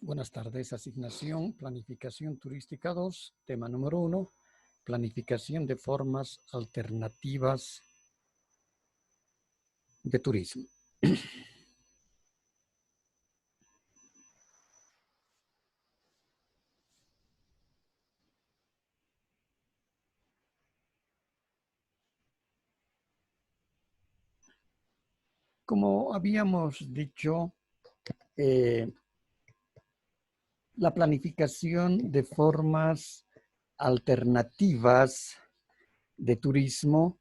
Buenas tardes, asignación, planificación turística 2, tema número 1, planificación de formas alternativas de turismo. Como habíamos dicho, la planificación de formas alternativas de turismo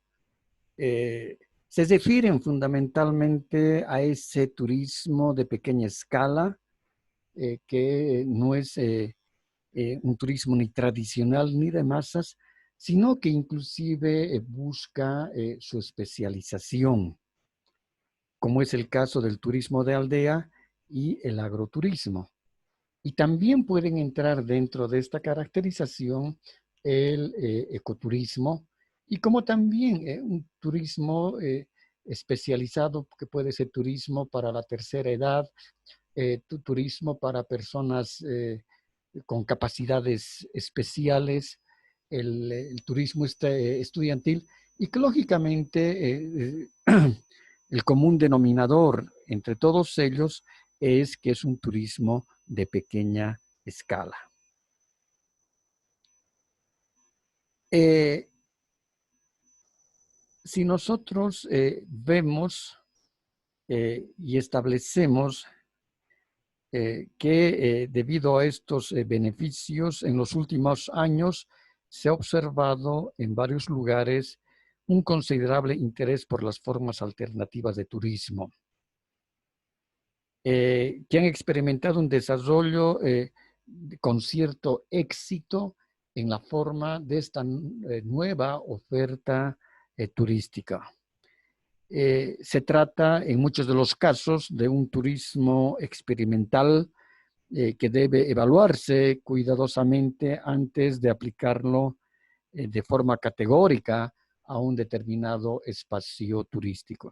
se refieren fundamentalmente a ese turismo de pequeña escala que no es un turismo ni tradicional ni de masas, sino que inclusive busca su especialización, como es el caso del turismo de aldea y el agroturismo. Y también pueden entrar dentro de esta caracterización el ecoturismo y como también un turismo especializado, que puede ser turismo para la tercera edad, turismo para personas con capacidades especiales, el turismo estudiantil y que lógicamente el común denominador entre todos ellos es que es un turismo de pequeña escala. Si nosotros vemos y establecemos que debido a estos beneficios en los últimos años se ha observado en varios lugares un considerable interés por las formas alternativas de turismo, que han experimentado un desarrollo con cierto éxito en la forma de esta nueva oferta turística. Se trata en muchos de los casos de un turismo experimental que debe evaluarse cuidadosamente antes de aplicarlo de forma categórica a un determinado espacio turístico.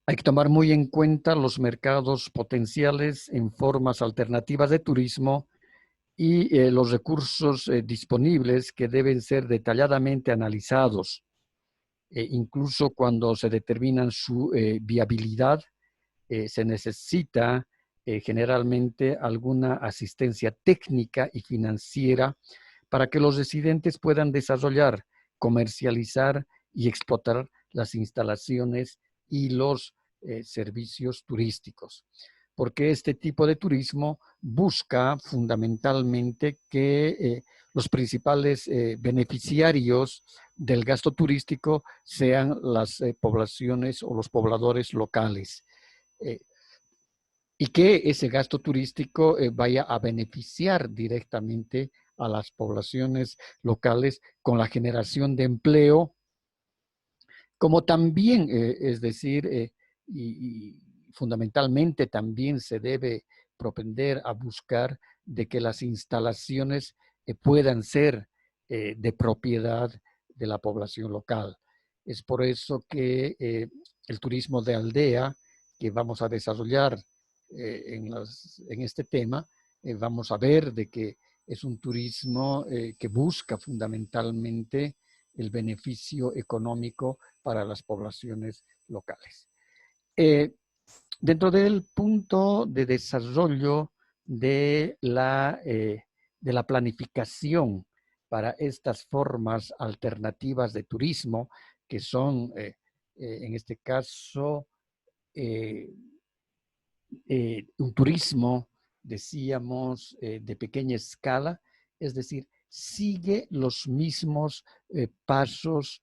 Hay que tomar muy en cuenta los mercados potenciales en formas alternativas de turismo y los recursos disponibles que deben ser detalladamente analizados, incluso cuando se determinan su viabilidad. Se necesita generalmente alguna asistencia técnica y financiera para que los residentes puedan desarrollar, comercializar y explotar las instalaciones y los servicios turísticos. Porque este tipo de turismo busca fundamentalmente que los principales beneficiarios del gasto turístico sean las poblaciones o los pobladores locales. Eh, y que ese gasto turístico vaya a beneficiar directamente a las poblaciones locales con la generación de empleo, como también, es decir, y fundamentalmente también se debe propender a buscar de que las instalaciones puedan ser de propiedad de la población local. Es por eso que el turismo de aldea que vamos a desarrollar en este tema, vamos a ver de que es un turismo que busca fundamentalmente el beneficio económico para las poblaciones locales. Dentro del punto de desarrollo de la planificación para estas formas alternativas de turismo, que son, en este caso, un turismo, decíamos, de pequeña escala, es decir, sigue los mismos pasos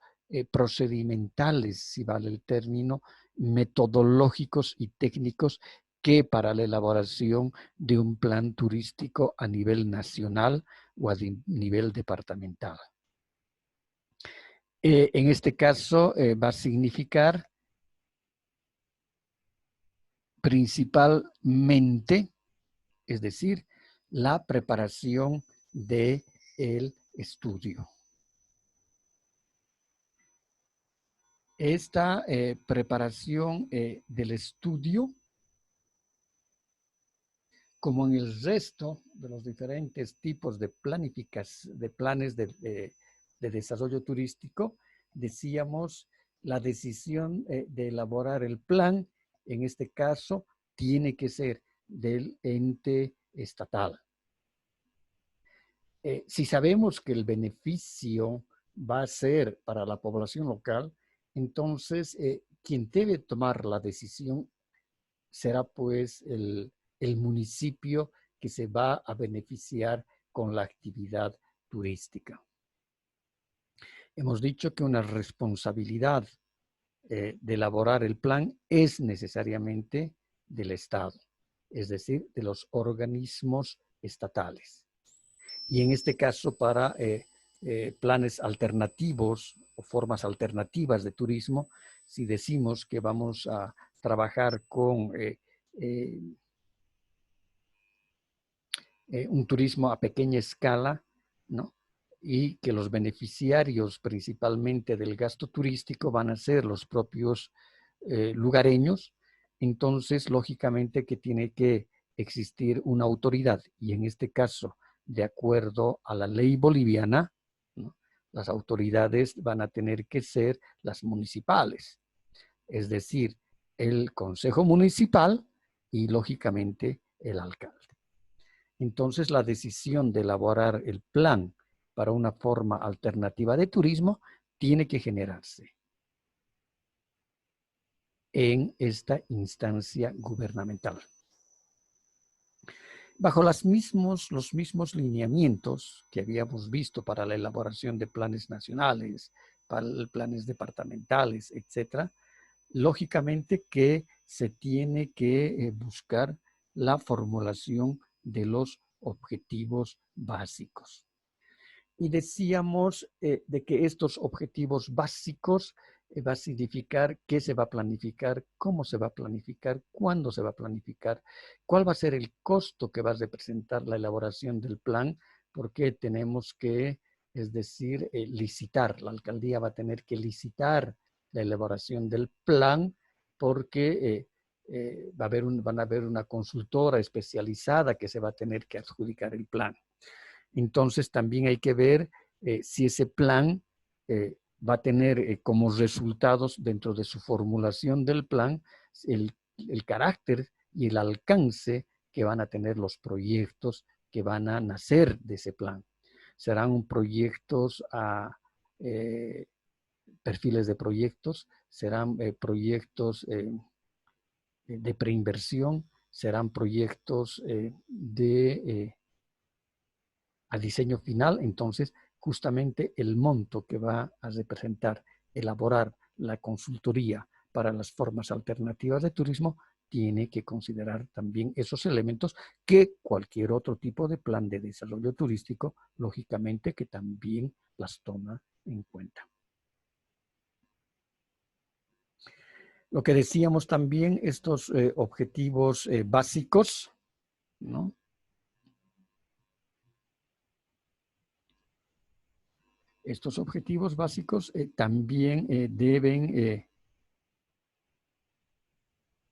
procedimentales, si vale el término, metodológicos y técnicos que para la elaboración de un plan turístico a nivel nacional o a nivel departamental. En este caso va a significar principalmente, es decir, la preparación del estudio. Esta preparación del estudio como en el resto de los diferentes tipos de planes de desarrollo turístico, decíamos, la decisión de elaborar el plan, en este caso, tiene que ser del ente estatal. Si sabemos que el beneficio va a ser para la población local, entonces quien debe tomar la decisión será pues el municipio que se va a beneficiar con la actividad turística. Hemos dicho que una responsabilidad de elaborar el plan es necesariamente del Estado, es decir, de los organismos estatales. Y en este caso para planes alternativos o formas alternativas de turismo, si decimos que vamos a trabajar con un turismo a pequeña escala, ¿no? Y que los beneficiarios principalmente del gasto turístico van a ser los propios lugareños, entonces lógicamente que tiene que existir una autoridad y en este caso, de acuerdo a la ley boliviana, ¿no? Las autoridades van a tener que ser las municipales, es decir, el consejo municipal y lógicamente el alcalde. Entonces, la decisión de elaborar el plan para una forma alternativa de turismo tiene que generarse en esta instancia gubernamental. Bajo los mismos lineamientos que habíamos visto para la elaboración de planes nacionales, para planes departamentales, etc., lógicamente que se tiene que buscar la formulación de los objetivos básicos. Y decíamos de que estos objetivos básicos va a significar qué se va a planificar, cómo se va a planificar, cuándo se va a planificar, cuál va a ser el costo que va a representar la elaboración del plan, porque tenemos que, es decir, licitar. La alcaldía va a tener que licitar la elaboración del plan porque van a haber una consultora especializada que se va a tener que adjudicar el plan. Entonces también hay que ver si ese plan va a tener como resultados dentro de su formulación del plan el carácter y el alcance que van a tener los proyectos que van a nacer de ese plan. Serán proyectos a perfiles de proyectos, serán proyectos de preinversión, serán proyectos a diseño final. Entonces, justamente el monto que va a representar elaborar la consultoría para las formas alternativas de turismo tiene que considerar también esos elementos que cualquier otro tipo de plan de desarrollo turístico, lógicamente, que también las toma en cuenta. Lo que decíamos también, estos objetivos básicos, ¿no? Estos objetivos básicos también deben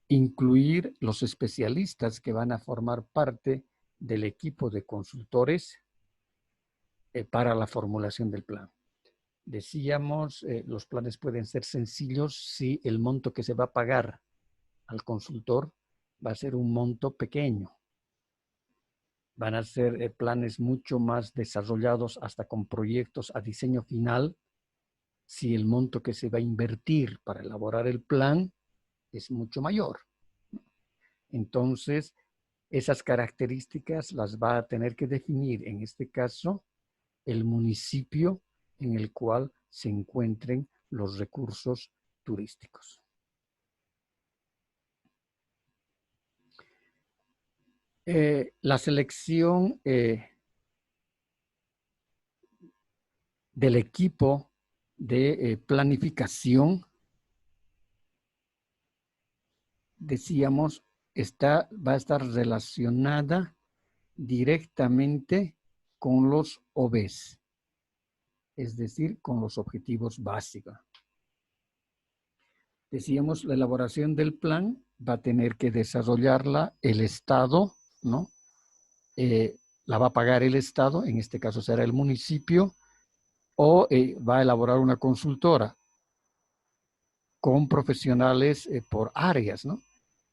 incluir los especialistas que van a formar parte del equipo de consultores para la formulación del plan. Decíamos, los planes pueden ser sencillos si el monto que se va a pagar al consultor va a ser un monto pequeño. Van a ser planes mucho más desarrollados hasta con proyectos a diseño final si el monto que se va a invertir para elaborar el plan es mucho mayor. Entonces, esas características las va a tener que definir, en este caso, el municipio en el cual se encuentren los recursos turísticos. La selección del equipo de planificación, decíamos, va a estar relacionada directamente con los OBs, es decir, con los objetivos básicos. Decíamos, la elaboración del plan va a tener que desarrollarla el Estado, ¿no? la va a pagar el Estado, en este caso será el municipio, o va a elaborar una consultora con profesionales por áreas, ¿no?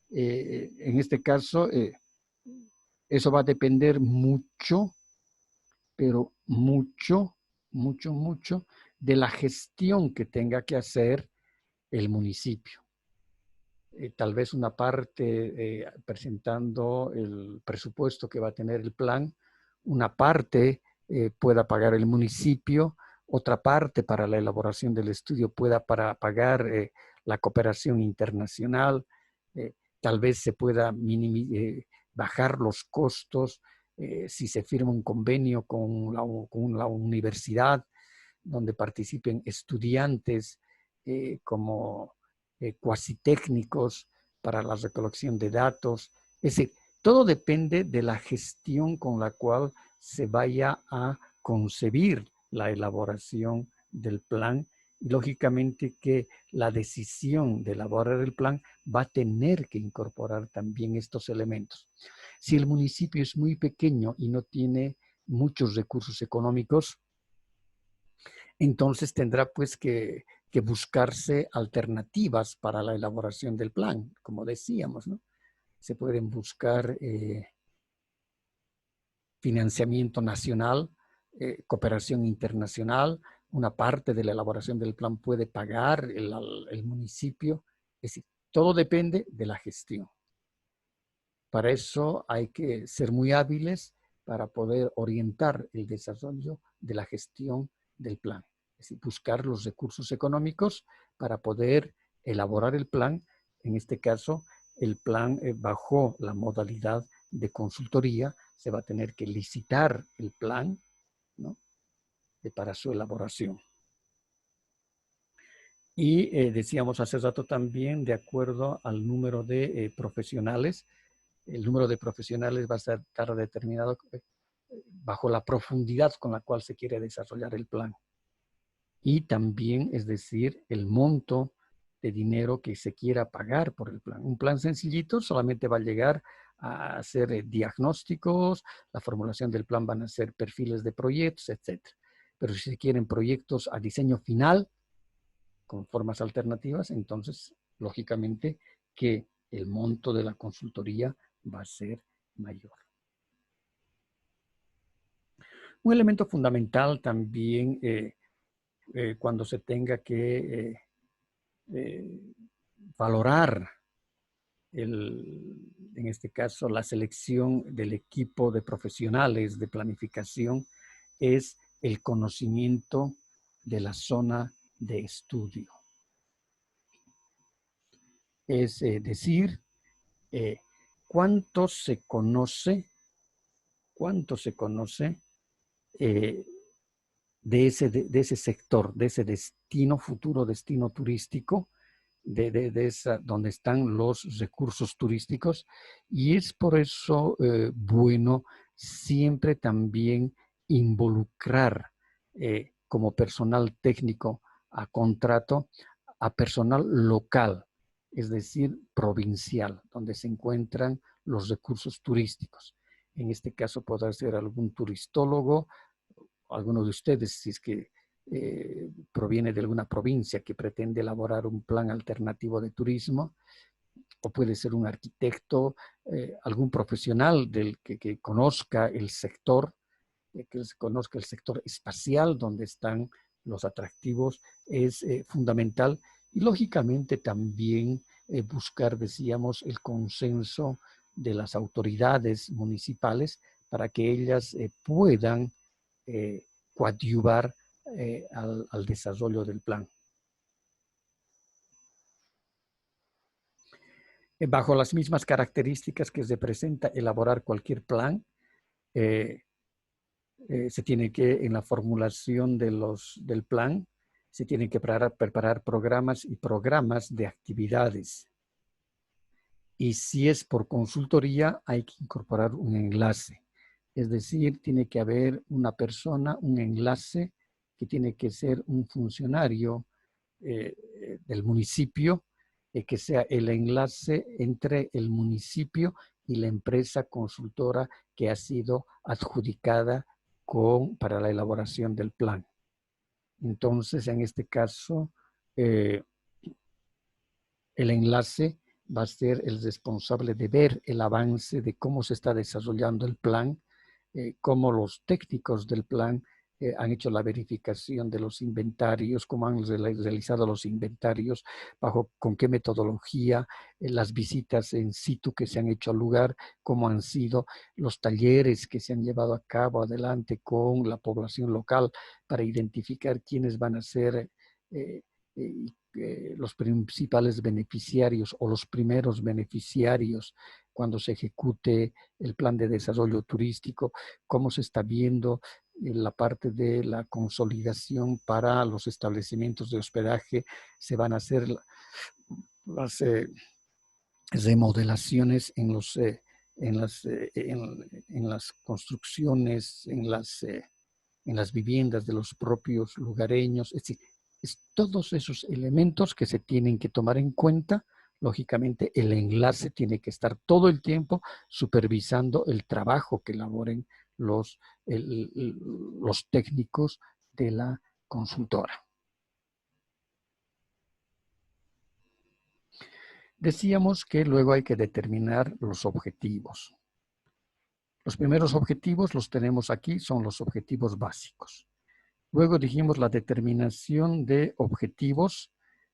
En este caso, eso va a depender mucho, pero mucho de la gestión que tenga que hacer el municipio. Tal vez una parte presentando el presupuesto que va a tener el plan, una parte pueda pagar el municipio, otra parte para la elaboración del estudio pueda pagar la cooperación internacional, tal vez se pueda bajar los costos si se firma un convenio con la universidad donde participen estudiantes como cuasi técnicos para la recolección de datos. Es decir, todo depende de la gestión con la cual se vaya a concebir la elaboración del plan y lógicamente que la decisión de elaborar el plan va a tener que incorporar también estos elementos. Si el municipio es muy pequeño y no tiene muchos recursos económicos, entonces tendrá pues que buscarse alternativas para la elaboración del plan, como decíamos, ¿no? Se pueden buscar financiamiento nacional, cooperación internacional, una parte de la elaboración del plan puede pagar el municipio, es decir, todo depende de la gestión. Para eso hay que ser muy hábiles para poder orientar el desarrollo de la gestión del plan. Es decir, buscar los recursos económicos para poder elaborar el plan. En este caso, el plan bajo la modalidad de consultoría, se va a tener que licitar el plan, ¿no? Para su elaboración. Y decíamos hace rato también, de acuerdo al número de profesionales, el número de profesionales va a estar determinado bajo la profundidad con la cual se quiere desarrollar el plan. Y también, es decir, el monto de dinero que se quiera pagar por el plan. Un plan sencillito solamente va a llegar a hacer diagnósticos, la formulación del plan van a ser perfiles de proyectos, etc. Pero si se quieren proyectos a diseño final, con formas alternativas, entonces, lógicamente, que el monto de la consultoría va a ser mayor. Un elemento fundamental también cuando se tenga que valorar, en este caso, la selección del equipo de profesionales de planificación es el conocimiento de la zona de estudio. Es decir, cuánto se conoce de ese sector, de ese destino, futuro destino turístico, donde están los recursos turísticos. Y es por eso bueno siempre también involucrar como personal técnico a contrato a personal local, es decir, provincial, donde se encuentran los recursos turísticos. En este caso podrá ser algún turistólogo, alguno de ustedes, si es que proviene de alguna provincia que pretende elaborar un plan alternativo de turismo, o puede ser un arquitecto, algún profesional que conozca el sector, que conozca el sector espacial donde están los atractivos, es fundamental. Y lógicamente también buscar, decíamos, el consenso de las autoridades municipales para que ellas puedan coadyuvar al desarrollo del plan. Bajo las mismas características que se presenta elaborar cualquier plan, se tiene que, en la formulación del plan, se tienen que preparar programas y programas de actividades. Y si es por consultoría, hay que incorporar un enlace. Es decir, tiene que haber una persona, un enlace, que tiene que ser un funcionario del municipio, que sea el enlace entre el municipio y la empresa consultora que ha sido adjudicada para la elaboración del plan. Entonces, en este caso, el enlace va a ser el responsable de ver el avance de cómo se está desarrollando el plan, cómo los técnicos del plan han hecho la verificación de los inventarios, cómo han realizado los inventarios, con qué metodología, las visitas en situ que se han hecho al lugar, cómo han sido los talleres que se han llevado a cabo adelante con la población local para identificar quiénes van a ser los principales beneficiarios o los primeros beneficiarios cuando se ejecute el plan de desarrollo turístico, cómo se está viendo la parte de la consolidación para los establecimientos de hospedaje, se van a hacer las remodelaciones en las construcciones, en las viviendas de los propios lugareños, es decir, todos esos elementos que se tienen que tomar en cuenta. Lógicamente, el enlace tiene que estar todo el tiempo supervisando el trabajo que elaboren los técnicos de la consultora. Decíamos que luego hay que determinar los objetivos. Los primeros objetivos los tenemos aquí, son los objetivos básicos. Luego dijimos la determinación de objetivos,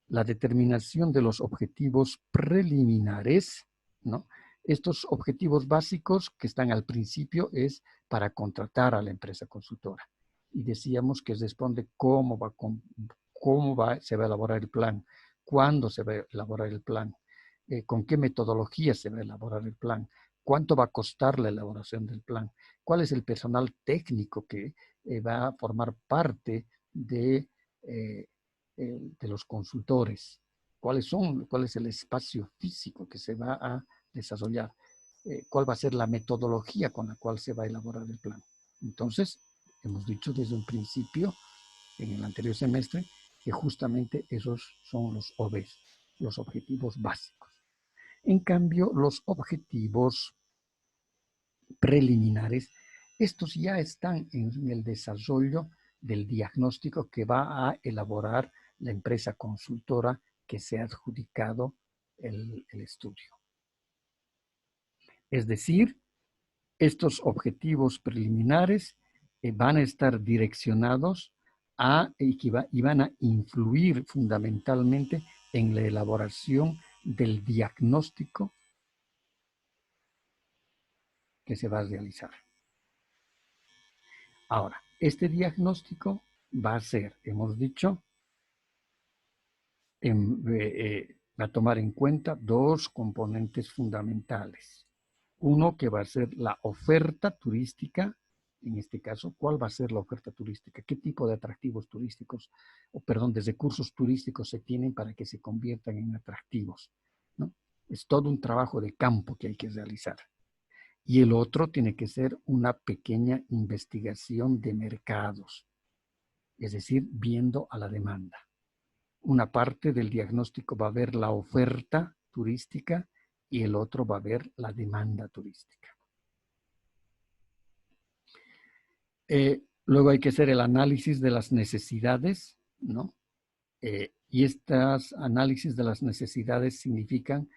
la determinación de los objetivos preliminares, ¿no? Estos objetivos básicos que están al principio es para contratar a la empresa consultora. Y decíamos que responde se va a elaborar el plan, cuándo se va a elaborar el plan, con qué metodología se va a elaborar el plan, cuánto va a costar la elaboración del plan, cuál es el personal técnico que va a formar parte de los consultores, cuál es el espacio físico que se va a desarrollar, cuál va a ser la metodología con la cual se va a elaborar el plan. Entonces, hemos dicho desde un principio, en el anterior semestre, que justamente esos son los OBs, los objetivos básicos. En cambio, los objetivos preliminares, estos ya están en el desarrollo del diagnóstico que va a elaborar la empresa consultora que se ha adjudicado el estudio. Es decir, estos objetivos preliminares van a estar direccionados y van a influir fundamentalmente en la elaboración del diagnóstico que se va a realizar. Ahora, este diagnóstico va a ser, hemos dicho, va a tomar en cuenta dos componentes fundamentales. Uno que va a ser la oferta turística, en este caso, ¿cuál va a ser la oferta turística? ¿Qué tipo de atractivos turísticos, de recursos turísticos se tienen para que se conviertan en atractivos, ¿no? Es todo un trabajo de campo que hay que realizar. Y el otro tiene que ser una pequeña investigación de mercados, es decir, viendo a la demanda. Una parte del diagnóstico va a ver la oferta turística y el otro va a ver la demanda turística. Luego hay que hacer el análisis de las necesidades, ¿no? Y estos análisis de las necesidades significan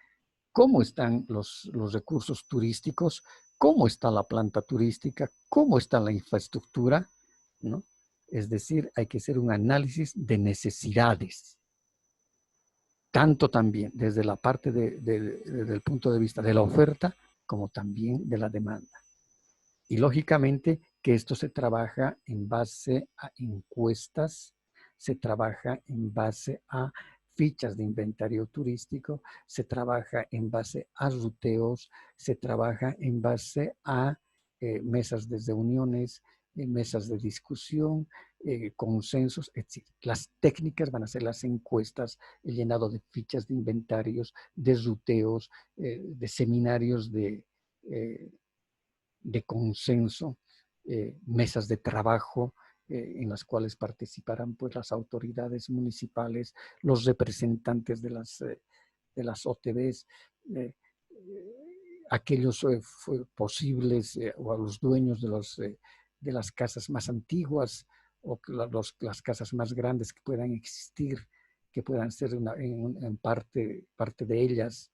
cómo están los recursos turísticos, cómo está la planta turística, cómo está la infraestructura, ¿no? Es decir, hay que hacer un análisis de necesidades, tanto también desde la parte desde el punto de vista de la oferta, como también de la demanda. Y lógicamente que esto se trabaja en base a encuestas, se trabaja en base a fichas de inventario turístico, se trabaja en base a ruteos, se trabaja en base a mesas de reuniones, mesas de discusión, consensos, etc. Las técnicas van a ser las encuestas, el llenado de fichas de inventarios, de ruteos, de seminarios de consenso, mesas de trabajo en las cuales participarán pues, las autoridades municipales, los representantes de las OTBs, aquellos posibles o a los dueños de las casas más antiguas o las casas más grandes que puedan existir, que puedan ser en parte de ellas,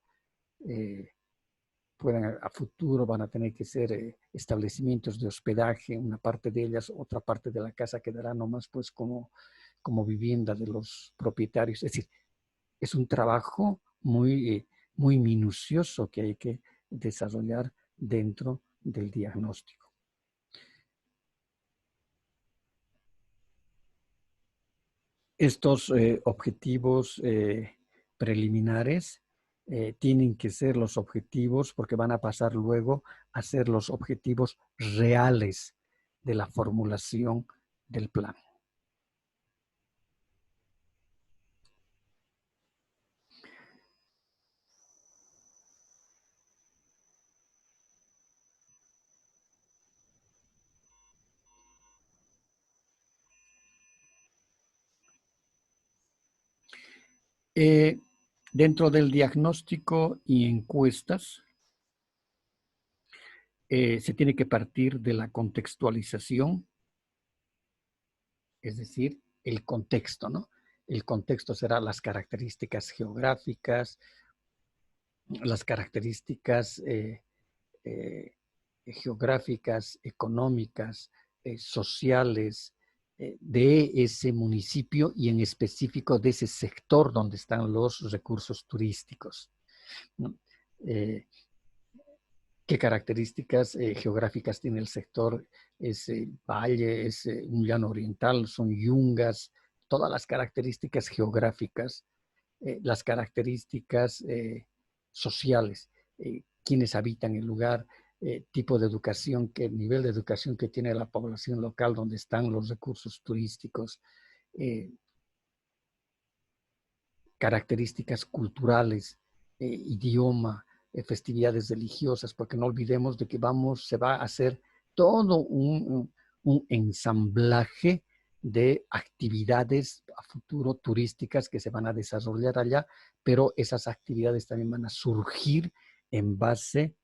puedan a futuro van a tener que ser establecimientos de hospedaje, una parte de ellas, otra parte de la casa quedará nomás pues como vivienda de los propietarios. Es decir, es un trabajo muy minucioso que hay que desarrollar dentro del diagnóstico. Estos objetivos preliminares tienen que ser los objetivos porque van a pasar luego a ser los objetivos reales de la formulación del plan. Dentro del diagnóstico y encuestas, se tiene que partir de la contextualización, es decir, el contexto, ¿no? El contexto será las características geográficas, las características geográficas, económicas, sociales de ese municipio y en específico de ese sector donde están los recursos turísticos, ¿no? ¿Qué características geográficas tiene el sector? ¿Es valle, es un llano oriental, son yungas? Todas las características geográficas, las características sociales, quienes habitan el lugar, tipo de educación, qué nivel de educación que tiene la población local donde están los recursos turísticos, características culturales, idioma, festividades religiosas, porque no olvidemos de que se va a hacer todo un ensamblaje de actividades a futuro turísticas que se van a desarrollar allá, pero esas actividades también van a surgir en base,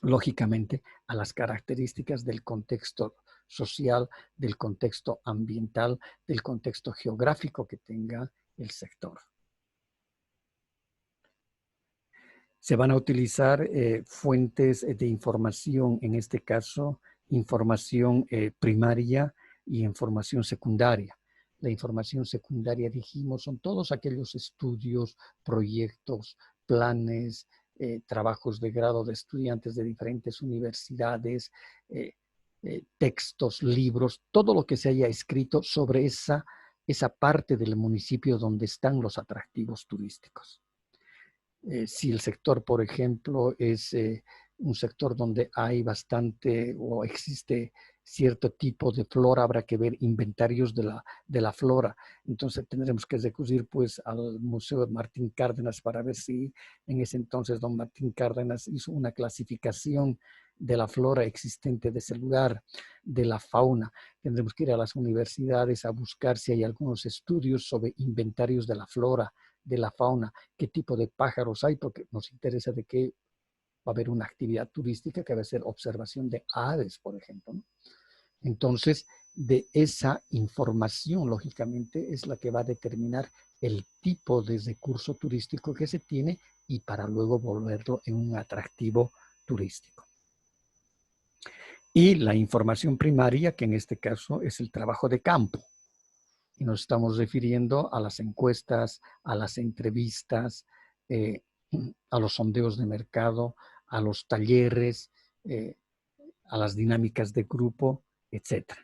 lógicamente, a las características del contexto social, del contexto ambiental, del contexto geográfico que tenga el sector. Se van a utilizar fuentes de información, en este caso, información primaria y información secundaria. La información secundaria, dijimos, son todos aquellos estudios, proyectos, planes, trabajos de grado de estudiantes de diferentes universidades, textos, libros, todo lo que se haya escrito sobre esa parte del municipio donde están los atractivos turísticos. Si el sector, por ejemplo, es un sector donde hay bastante o existe cierto tipo de flora, habrá que ver inventarios de la flora. Entonces tendremos que recurrir pues al Museo de Martín Cárdenas para ver si en ese entonces don Martín Cárdenas hizo una clasificación de la flora existente de ese lugar, de la fauna. Tendremos que ir a las universidades a buscar si hay algunos estudios sobre inventarios de la flora, de la fauna, qué tipo de pájaros hay, porque nos interesa de que va a haber una actividad turística que va a ser observación de aves, por ejemplo, ¿no? Entonces, de esa información, lógicamente, es la que va a determinar el tipo de recurso turístico que se tiene y para luego volverlo en un atractivo turístico. Y la información primaria, que en este caso es el trabajo de campo. Y nos estamos refiriendo a las encuestas, a las entrevistas, a los sondeos de mercado, a los talleres, a las dinámicas de grupo, etc.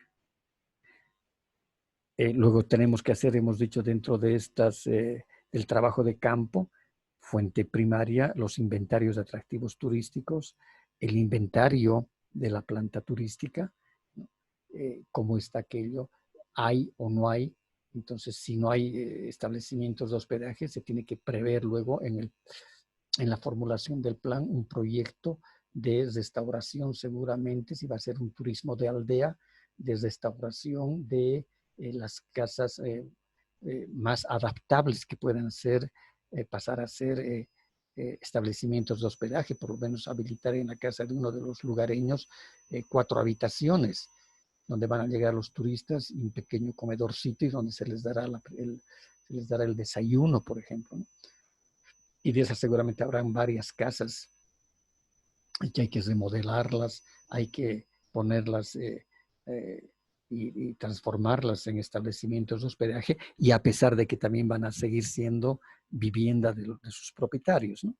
Luego tenemos que hacer, hemos dicho, dentro de estas, el trabajo de campo, fuente primaria, los inventarios de atractivos turísticos, el inventario de la planta turística, ¿no? Cómo está aquello, hay o no hay. Entonces, si no hay establecimientos de hospedaje, se tiene que prever luego en la formulación del plan un proyecto de restauración, seguramente, si va a ser un turismo de aldea, de restauración de las casas más adaptables que puedan ser, pasar a ser establecimientos de hospedaje, por lo menos habilitar en la casa de uno de los lugareños 4 habitaciones, donde van a llegar los turistas y un pequeño comedorcito y donde se les dará el desayuno, por ejemplo, ¿no? Y de esas seguramente habrán varias casas y que hay que remodelarlas, hay que ponerlas eh, y transformarlas en establecimientos de hospedaje, y a pesar de que también van a seguir siendo vivienda de sus propietarios, ¿no?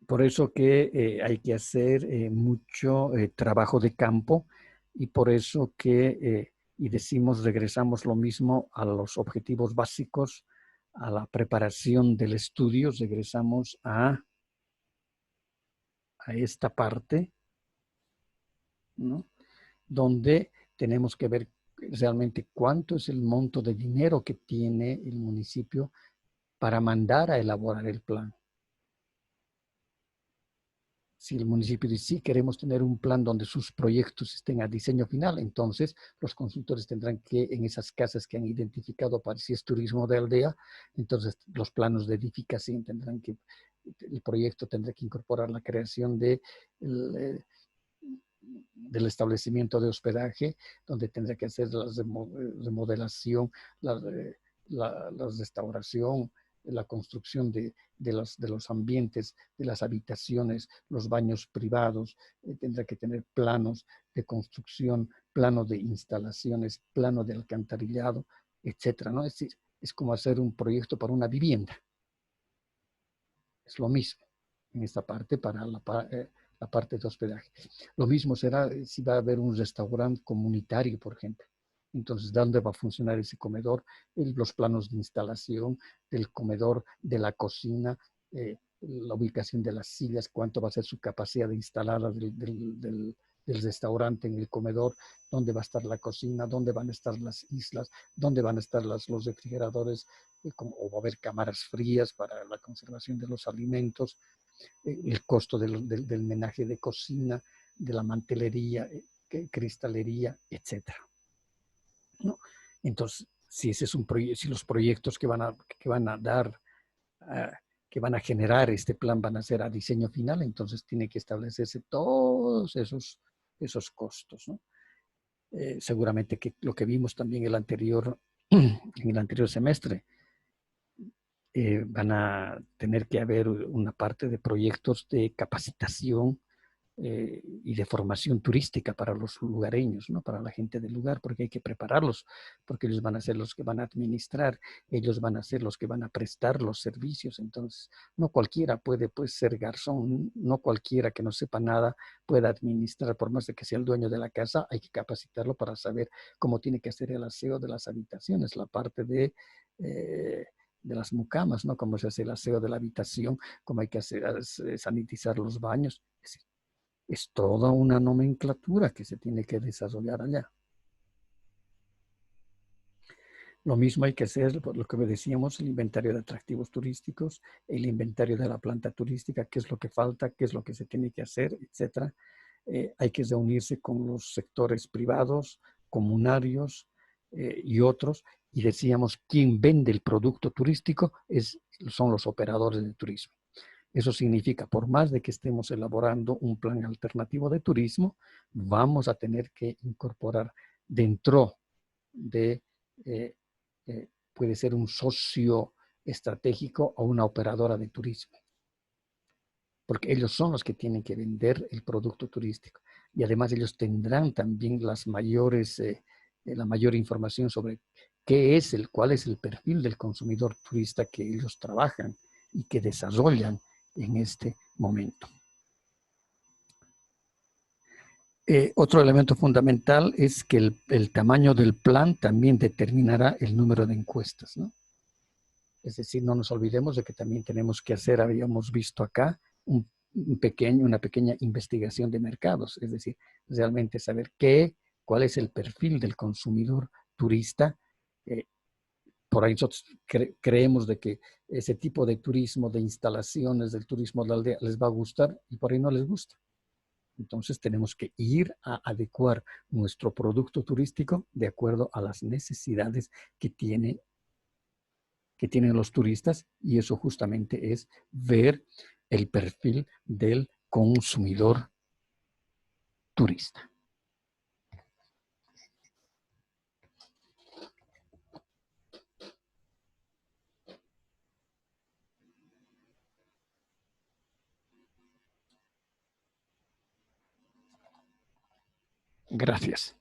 Por eso que hay que hacer mucho trabajo de campo, y por eso que, y decimos, regresamos lo mismo a los objetivos básicos, a la preparación del estudio, regresamos a esta parte, ¿no? Donde tenemos que ver realmente cuánto es el monto de dinero que tiene el municipio para mandar a elaborar el plan. Si el municipio dice, sí, queremos tener un plan donde sus proyectos estén a diseño final, entonces los consultores tendrán que, en esas casas que han identificado para si es turismo de aldea, entonces los planos de edificación tendrán que, el proyecto tendrá que incorporar la creación del establecimiento de hospedaje, donde tendrá que hacer la remodelación, la restauración, la construcción de los ambientes, de las habitaciones, los baños privados, tendrá que tener planos de construcción, plano de instalaciones, plano de alcantarillado, etcétera, ¿no? Es decir, es como hacer un proyecto para una vivienda. Es lo mismo en esta parte para la parte de hospedaje. Lo mismo será si va a haber un restaurante comunitario, por ejemplo. Entonces, ¿dónde va a funcionar ese comedor? Los planos de instalación del comedor, de la cocina, la ubicación de las sillas, cuánto va a ser su capacidad instalada del restaurante en el comedor, dónde va a estar la cocina, dónde van a estar las islas, dónde van a estar los refrigeradores, o va a haber cámaras frías para la conservación de los alimentos, el costo del menaje de cocina, de la mantelería, cristalería, etcétera, ¿no? Entonces, si ese es si los proyectos que van a dar, uh, que van a generar este plan van a ser a diseño final, entonces tiene que establecerse todos esos costos, ¿no? Seguramente que lo que vimos también en el anterior semestre, van a tener que haber una parte de proyectos de capacitación y de formación turística para los lugareños, ¿no? Para la gente del lugar, porque hay que prepararlos, porque ellos van a ser los que van a administrar, ellos van a ser los que van a prestar los servicios. Entonces, no cualquiera puede, pues, ser garzón, no cualquiera que no sepa nada puede administrar, por más de que sea el dueño de la casa, hay que capacitarlo para saber cómo tiene que hacer el aseo de las habitaciones, la parte de las mucamas, ¿no? Cómo se hace el aseo de la habitación, cómo hay que sanitizar los baños. Es toda una nomenclatura que se tiene que desarrollar allá. Lo mismo hay que hacer, por lo que decíamos, el inventario de atractivos turísticos, el inventario de la planta turística, qué es lo que falta, qué es lo que se tiene que hacer, etc. Hay que reunirse con los sectores privados, comunarios y otros. Y decíamos, quien vende el producto turístico son los operadores de turismo. Eso significa, por más de que estemos elaborando un plan alternativo de turismo, vamos a tener que incorporar dentro de, eh, puede ser un socio estratégico o una operadora de turismo, porque ellos son los que tienen que vender el producto turístico, y además ellos tendrán también la mayor información sobre cuál es el perfil del consumidor turista que ellos trabajan y que desarrollan en este momento. Otro elemento fundamental es que el tamaño del plan también determinará el número de encuestas, ¿no? Es decir, no nos olvidemos de que también tenemos que hacer, habíamos visto acá, una pequeña investigación de mercados, es decir, realmente saber cuál es el perfil del consumidor turista. Por ahí nosotros creemos de que ese tipo de turismo, de instalaciones, del turismo de la aldea, les va a gustar, y por ahí no les gusta. Entonces tenemos que ir a adecuar nuestro producto turístico de acuerdo a las necesidades que tiene que tienen los turistas, y eso justamente es ver el perfil del consumidor turista. Gracias.